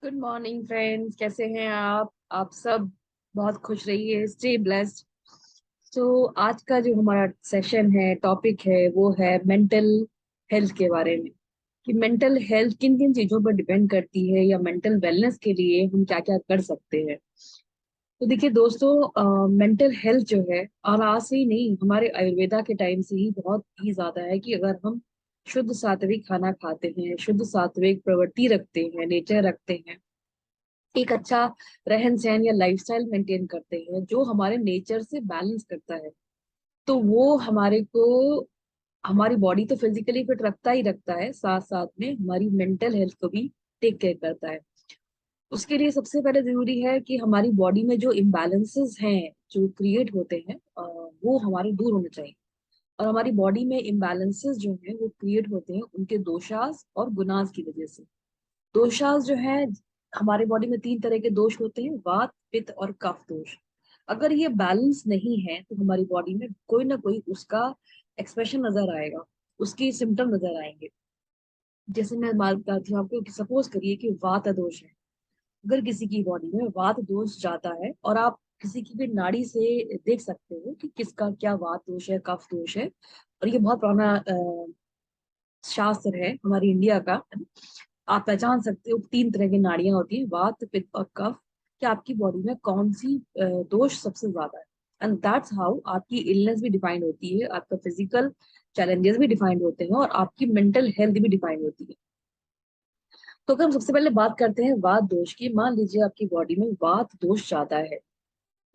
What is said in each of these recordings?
Good morning friends, कैसे हैं आप सब बहुत खुश रहिए, स्टे ब्लेस्ड। तो आज का जो हमारा सेशन है, टॉपिक है, वो है मेंटल हेल्थ के बारे में। कि मेंटल हेल्थ किन किन चीजों पर डिपेंड करती है, या मेंटल वेलनेस के लिए हम क्या क्या कर सकते हैं। तो देखिए दोस्तों, मेंटल हेल्थ जो है, और आज से ही नहीं, हमारे आयुर्वेदा के टाइम से ही बहुत ही ज्यादा है कि अगर हम शुद्ध सात्विक खाना खाते हैं, शुद्ध सात्विक प्रवृत्ति रखते हैं, नेचर रखते हैं, एक अच्छा रहन सहन या लाइफस्टाइल मेंटेन करते हैं जो हमारे नेचर से बैलेंस करता है, तो वो हमारे को, हमारी बॉडी तो फिजिकली फिट रखता ही रखता है, साथ साथ में हमारी मेंटल हेल्थ को भी टेक केयर करता है। उसके लिए सबसे पहले जरूरी है कि हमारी बॉडी में जो इम्बैलेंसेस हैं, जो क्रिएट होते हैं, वो हमारे दूर होने चाहिए। और हमारी बॉडी में इम्बैलेंसेस जो हैं वो क्रिएट होते हैं उनके दोषास और गुनाज की वजह से। दोषास जो है, हमारे बॉडी में तीन तरह के दोष होते हैं: वात, पित्त और कफ दोष। अगर ये बैलेंस नहीं है तो हमारी बॉडी में कोई ना कोई उसका एक्सप्रेशन नजर आएगा, उसकी सिम्टम नजर आएंगे। जैसे मैं बात करती हूँ आपको, सपोज करिए कि वात दोष है। अगर किसी की बॉडी में वात दोष जाता है, और आप किसी की भी नाड़ी से देख सकते हो कि किसका क्या वात दोष है, कफ दोष है। और ये बहुत पुराना शास्त्र है हमारी इंडिया का, है ना? आप पहचान सकते हो तीन तरह की नाड़ियां होती हैं: वात, पित्त और कफ। कि आपकी बॉडी में कौन सी दोष सबसे ज्यादा है। एंड दैट्स हाउ आपकी इलनेस भी डिफाइंड होती है, आपका फिजिकल चैलेंजेस भी डिफाइंड होते हैं, और आपकी मेंटल हेल्थ भी डिफाइंड होती है। तो अगर हम सबसे पहले बात करते हैं वात दोष की, मान लीजिए आपकी बॉडी में वात दोष ज्यादा है,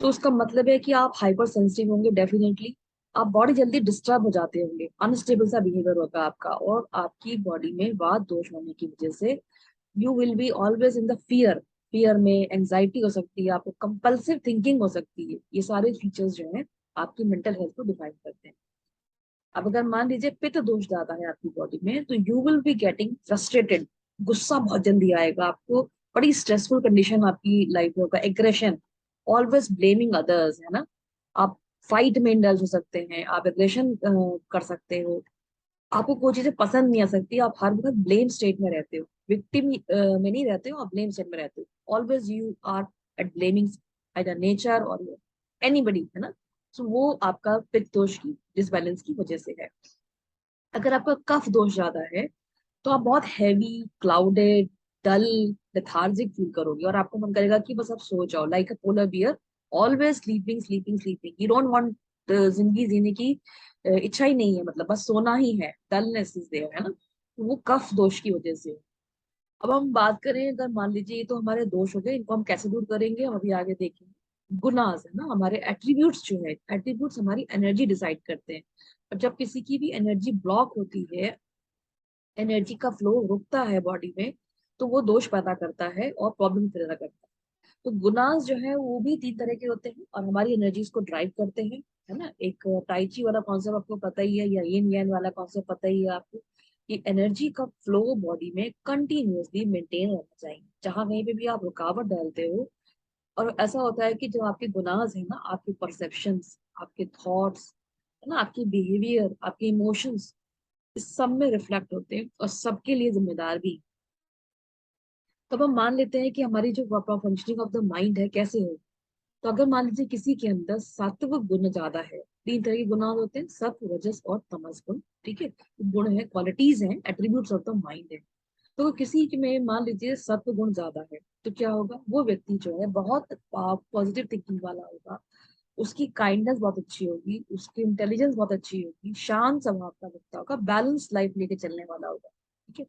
तो उसका मतलब है कि आप हाइपर सेंसिटिव होंगे डेफिनेटली। आप बॉडी जल्दी डिस्टर्ब हो जाते होंगे, अनस्टेबल सा बिहेवियर होगा आपका, और आपकी बॉडी में वात दोष होने की वजह से you will be always in the fear. Fear में एंजाइटी हो सकती है, आपको कंपल्सिव थिंकिंग हो सकती है। ये सारे फीचर्स जो हैं आपकी मेंटल हेल्थ को डिफाइन करते हैं। अब अगर मान लीजिए पित्त दोष ज्यादा है आपकी बॉडी में, तो you will be getting frustrated. गुस्सा बहुत जल्दी आएगा आपको, बड़ी स्ट्रेसफुल कंडीशन आपकी लाइफ में होगा, एग्रेशन, ऑलवेज ब्लेमिंग अदर्स, है ना? आप फाइट में इंडल्ज हो सकते हैं, आप एग्रेशन कर सकते हो। आपको कोई चीजें पसंद नहीं आ सकती, आप हर वक्त ब्लेम स्टेट में रहते हो, विक्टिम में नहीं रहते हो, आप ब्लेम स्टेट में रहते हो। Always you are at blaming either nature और एनीबडी, है ना? सो वो आपका पित्त दोष की डिसबैलेंस की वजह से है। अगर आपका कफ दोष ज्यादा है, तो आप बहुत हैवी, क्लाउडेड, डल, लेथार्जिक फील करोगे, और आपको मन करेगा कि बस आप सो जाओ, like a polar bear, always sleeping sleeping sleeping. You don't want जिंदगी जीने की इच्छा ही नहीं है, मतलब बस सोना ही है, डलनेस इज देयर, है ना? तो वो कफ दोष की वजह से। अब हम बात करें, अगर मान लीजिए ये तो हमारे दोष हो गए, इनको हम कैसे दूर करेंगे हम अभी आगे देखेंगे। गुनाज है ना, हमारे एट्रीब्यूट्स जो है, एट्रीब्यूट्स हमारी एनर्जी डिसाइड करते हैं। और जब किसी की भी एनर्जी ब्लॉक होती है, एनर्जी का फ्लो रुकता है बॉडी में, तो वो दोष पैदा करता है और प्रॉब्लम पैदा करता है। तो गुनाज जो है वो भी तीन तरह के होते हैं, और हमारी एनर्जीज को ड्राइव करते हैं, है ना? एक टाइची वाला कॉन्सेप्ट आपको पता ही है, या यिन यान वाला कॉन्सेप्ट पता ही है आपको, कि एनर्जी का फ्लो बॉडी में कंटिन्यूअसली मेंटेन रहना चाहिए, जहां कहीं पे भी आप रुकावट डालते हो। और ऐसा होता है कि जो आपके गुनाज है ना, आपके परसेप्शंस, आपके थॉट्स, है ना, आपकी बिहेवियर, आपके इमोशंस, इस सब में रिफ्लेक्ट होते हैं, और सबके लिए जिम्मेदार भी। तब हम मान लेते हैं कि हमारी जो proper functioning of the mind है कैसे हो। तो अगर मान लीजिए किसी के अंदर सत्व गुण ज्यादा है, तीन तरह के गुण होते हैं: सत्व, रजस और तमस गुण। ठीक है, तो गुण है, क्वालिटीज हैं, एट्रीब्यूट्स ऑफ द माइंड है। तो किसी के में मान लीजिए सत्व गुण ज्यादा है, तो क्या होगा? वो व्यक्ति जो है बहुत पॉजिटिव थिंकिंग वाला होगा, उसकी काइंडनेस बहुत अच्छी होगी, उसकी इंटेलिजेंस बहुत अच्छी होगी, शांत स्वभाव का व्यक्ति होगा, बैलेंस लाइफ लेके चलने वाला होगा। ठीक है,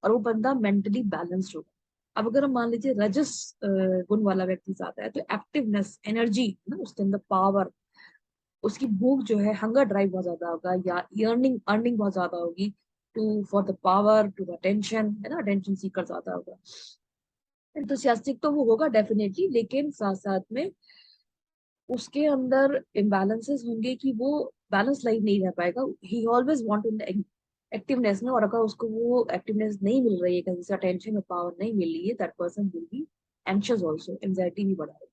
और वो बंदा मेंटली बैलेंस्ड होगा। अब अगर हम मान लीजिए रजस गुण वाला व्यक्ति आता है, तो एक्टिवनेस, एनर्जी ना, उसके अंदर पावर, उसकी भूख जो है, हंगर ड्राइव बहुत ज्यादा होगा, या अर्निंग अर्निंग बहुत ज्यादा होगी, to for the power, to the attention, है ना, अटेंशन सीकर ज्यादा होगा। एंथुसियास्टिक तो वो होगा डेफिनेटली, लेकिन साथ साथ में उसके अंदर इम्बैलेंसेस होंगे कि वो बैलेंस लाइफ नहीं रह पाएगा। ही ऑलवेज वांट इन एक्टिवनेस में, और अगर उसको वो एक्टिवनेस नहीं मिल रही है, कहीं से अटेंशन और पावर नहीं मिल रही है, that person will be anxious also, anxiety भी बढ़ाएगा।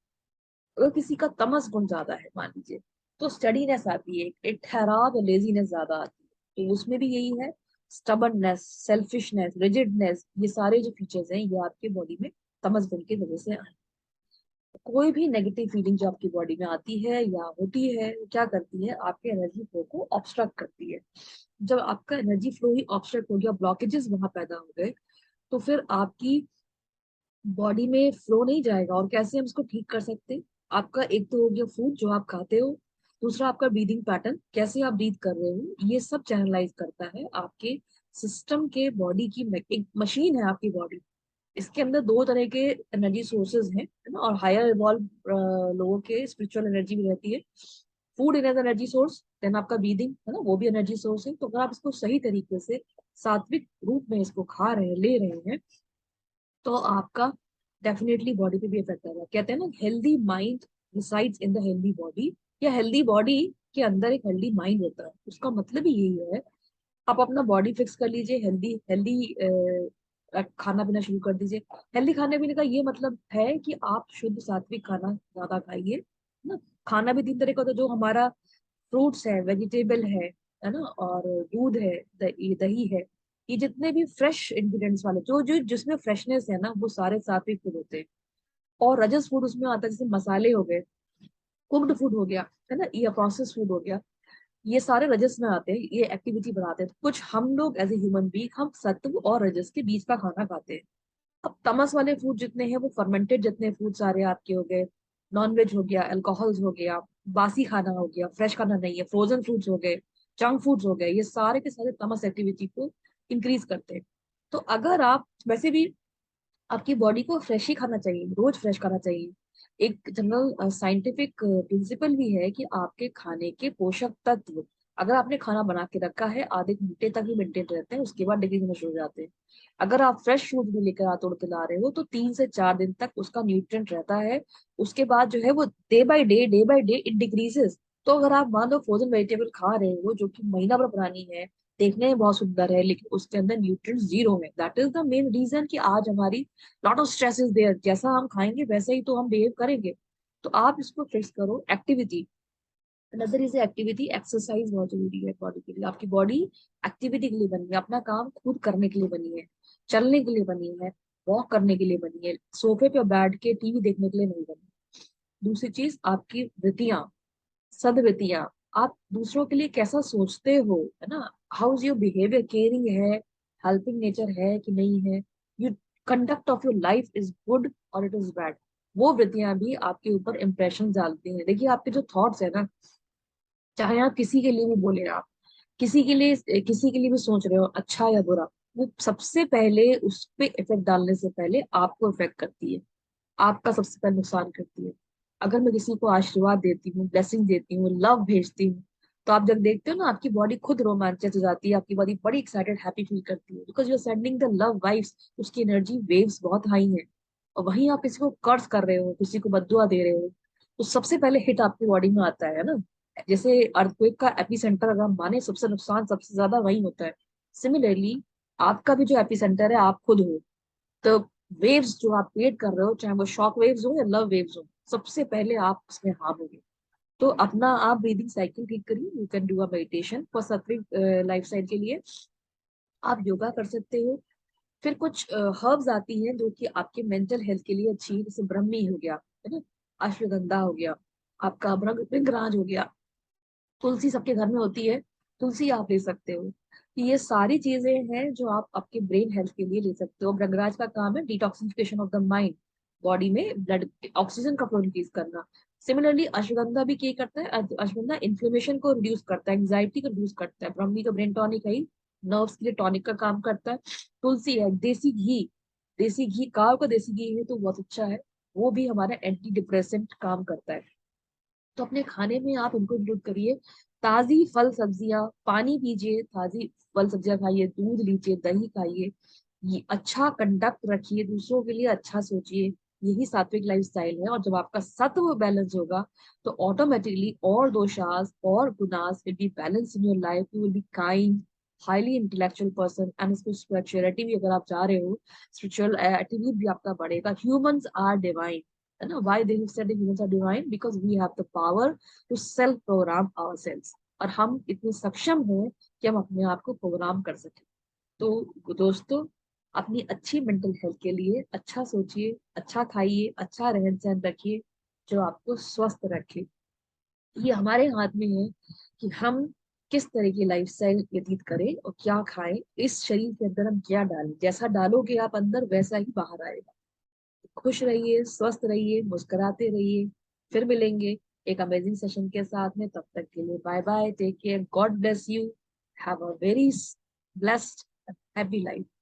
अगर किसी का तमस गुण ज्यादा है मान लीजिए, तो स्टडीनेस आती है, एक ठहराव और लेजीनेस ज्यादा आती है, तो उसमें भी यही है, स्टबर्ननेस, सेल्फिशनेस, रिजिडनेस, ये सारे जो फीचर्स हैं ये आपके बॉडी में तमस की वजह से आए। कोई भी नेगेटिव फीलिंग जो आपकी बॉडी में आती है या होती है, वो क्या करती है, आपके एनर्जी फ्लो को ऑब्स्ट्रक्ट करती है। जब आपका एनर्जी फ्लो ही ऑब्स्ट्रक्ट हो गया, ब्लॉकेजेस वहां पैदा हो गए, तो फिर आपकी बॉडी में फ्लो नहीं जाएगा। और कैसे हम इसको ठीक कर सकते हैं? आपका एक तो हो गया फूड जो आप खाते हो, दूसरा आपका ब्रीदिंग पैटर्न, कैसे आप ब्रीथ कर रहे हो, ये सब चैनलाइज करता है आपके सिस्टम के। बॉडी की एक मशीन है आपकी बॉडी। इसके अंदर दो तरह के एनर्जी सोर्सेज हैं, है ना। और हायर इवॉल्व लोगों के स्पिरिचुअल एनर्जी भी रहती है। Food in energy source, then आपका ब्रीदिंग है ना, वो भी एनर्जी सोर्स है। तो अगर आप इसको सही तरीके से सात्विक रूप में इसको खा रहे हैं, ले रहे हैं, तो आपका डेफिनेटली बॉडी पे भी इफेक्ट आएगा। कहते हैं ना, healthy mind resides in the healthy body, या हेल्दी बॉडी के अंदर एक हेल्दी माइंड होता है। उसका मतलब ही यही है। आप अपना बॉडी फिक्स कर लीजिए, हेल्दी हेल्दी खाना पीना शुरू कर दीजिए। हेल्दी खाने पीने का ये मतलब है कि आप शुद्ध सात्विक खाना ज्यादा खाइए, है ना। खाना भी तीन तरह का होता है, जो हमारा फ्रूट्स है, वेजिटेबल है ना, और दूध है, दही है। ये जितने भी फ्रेश इंग्रेडिएंट्स वाले, जो जो जिसमें फ्रेशनेस है ना, वो सारे सात्विक फूड होते हैं। और रजस फूड उसमें आता है, जैसे मसाले हो गए, कुक्ड फूड हो गया, है ना, या प्रोसेस फूड हो गया। ये सारे रजस में आते हैं, ये एक्टिविटी बढ़ाते हैं। कुछ हम लोग एज ए ह्यूमन बीइंग हम सत्व और रजस के बीच का खाना खाते हैं। अब तमस वाले फूड जितने हैं, वो फर्मेंटेड जितने फूड सारे आपके हो गए, नॉन वेज हो गया, अल्कोहल्स हो गया, बासी खाना हो गया, फ्रेश खाना नहीं है, फ्रोजन फूड्स हो गए, जंक फूड्स हो गए, ये सारे के सारे तमस एक्टिविटी को इंक्रीज करते हैं। तो अगर आप वैसे भी, आपकी बॉडी को फ्रेश ही खाना चाहिए, रोज फ्रेश खाना चाहिए। एक जनरल साइंटिफिक प्रिंसिपल भी है कि आपके खाने के पोषक तत्व, अगर आपने खाना बना के रखा है, आधे घंटे तक ही मेंटेन रहते हैं, उसके बाद डिग्रीज होना शुरू हो जाते हैं। अगर आप फ्रेश फ्रूट भी लेकर आ तोड़ के ला रहे हो, तो 3 से 4 दिन तक उसका न्यूट्रिएंट रहता है। उसके बाद जो है वो day by day it decreases. तो अगर आप मान लो फ्रोजन वेजिटेबल खा रहे हो जो कि महीना भर पुरानी है, देखने में बहुत सुंदर है, लेकिन उसके अंदर न्यूट्रिएंट्स जीरो है, that is the main reason कि आज हमारी lot of stress is there. जैसा हम खाएंगे वैसा ही तो हम बिहेव करेंगे। तो आप इसको फिक्स करो। Activity, another is activity. Exercise बहुत जरूरी है बॉडी के लिए। आपकी बॉडी एक्टिविटी के लिए बनी है, अपना काम खुद करने के लिए बनी है, चलने के लिए बनी है, वॉक करने के लिए बनी है, सोफे पे बैठ के टीवी देखने के लिए नहीं बनी। दूसरी चीज, आपकी वृत्तियां, सदवृत्तियां। आप दूसरों के लिए कैसा सोचते हो, है ना। How is your behaviour, caring है, हेल्पिंग नेचर है कि नहीं है, you conduct of your life is good और इट इज बैड। वो वृत्तियां भी आपके ऊपर इंप्रेशन डालती हैं। देखिए, आपके जो थॉट्स है ना, चाहे आप किसी के लिए भी बोले, आप किसी के लिए भी सोच रहे हो, अच्छा या बुरा, वो सबसे पहले उस पे इफेक्ट डालने से पहले आपको इफेक्ट करती है, आपका सबसे पहले नुकसान करती है। अगर मैं किसी को आशीर्वाद देती हूँ, ब्लेसिंग देती हूँ, लव भेजती हूँ, तो आप जब देखते हो ना, आपकी बॉडी खुद रोमांचित हो जाती है, आपकी बॉडी बड़ी एक्साइटेड हैप्पी फील करती है, because you are sending the love vibes. उसकी एनर्जी वेव्स बहुत हाई है। और वहीं आप किसी को कर्ज कर रहे हो, किसी को बद्दुआ दे रहे हो, तो सबसे पहले हिट आपकी बॉडी में आता है ना। जैसे अर्थक्वेक का एपिसेंटर अगर हम माने, सबसे नुकसान सबसे ज्यादा वही होता है। सिमिलरली आपका भी जो एपिसेंटर है, आप खुद हो। तो वेव्स जो आप क्रिएट कर रहे हो, चाहे वो शॉक वेव्स हो या लव वेव्स हो, सबसे पहले आप उसमें हार्म होंगे। तो अपना आप ब्रीदिंग साइकिल ठीक करिए। You can do a meditation for सात्विक लाइफस्टाइल के लिए। आप योगा कर सकते हो। फिर कुछ हर्ब्स आती हैं जो कि आपके मेंटल हेल्थ के लिए अच्छी है, जैसे ब्रह्मी हो गया, है ना, अश्वगंधा हो गया, आपका भृंगराज हो गया, तुलसी सबके घर में होती है, तुलसी आप ले सकते हो। ये सारी चीजें हैं जो आप आपके ब्रेन हेल्थ के लिए ले सकते हो। भृंगराज का काम है detoxification of the mind, body में ब्लड ऑक्सीजन का फ्लो इंक्रीज करना। सिमिलरली अश्वगंधा भी क्या करता है, अश्वगंधा इन्फ्लेमेशन को रिड्यूस करता है, एंग्जाइटी को रिड्यूस करता है। ब्रह्मी तो ब्रेन टॉनिक है ही, नर्व्स के लिए टॉनिक का काम करता है। तुलसी है, देसी घी, देसी घी, गाँव का देसी घी है तो बहुत अच्छा है, वो भी हमारा एंटी डिप्रेसेंट काम करता है। तो अपने खाने में आप इनको इंक्लूड करिए। ताजी फल सब्जियां, पानी पीजिए, ताजी फल सब्जियां खाइए, दूध लीजिए, दही खाइए। ये अच्छा कंडक्ट रखिए, दूसरों के लिए अच्छा सोचिए। यही सात्विक लाइफस्टाइल है। और जब आपका सत्व बैलेंस होगा, तो ऑटोमेटिकली और दोषास और गुनास will be balance in your life. You will be kind, highly intellectual person. And spirituality भी अगर आप जा रहे हो, स्पिरिचुअल एटीट्यूड भी आपका बढ़ेगा। ह्यूमंस आर डिवाइन, है ना। Why they have said that humans are divine? Because we have the power to self program ourselves। और हम इतने सक्षम हैं कि हम अपने आप को प्रोग्राम कर सकें। तो दोस्तों, अपनी अच्छी मेंटल हेल्थ के लिए अच्छा सोचिए, अच्छा खाइए, अच्छा रहन सहन रखिए जो आपको स्वस्थ रखे। ये हमारे हाथ में है कि हम किस तरह की लाइफस्टाइल व्यतीत करें और क्या खाएं। इस शरीर के अंदर हम क्या डालें, जैसा डालोगे आप अंदर वैसा ही बाहर आएगा। खुश रहिए, स्वस्थ रहिए, मुस्कुराते रहिए। फिर मिलेंगे एक अमेजिंग सेशन के साथ में। तब तक के लिए bye bye, take care, God bless you, have a very blessed happy life.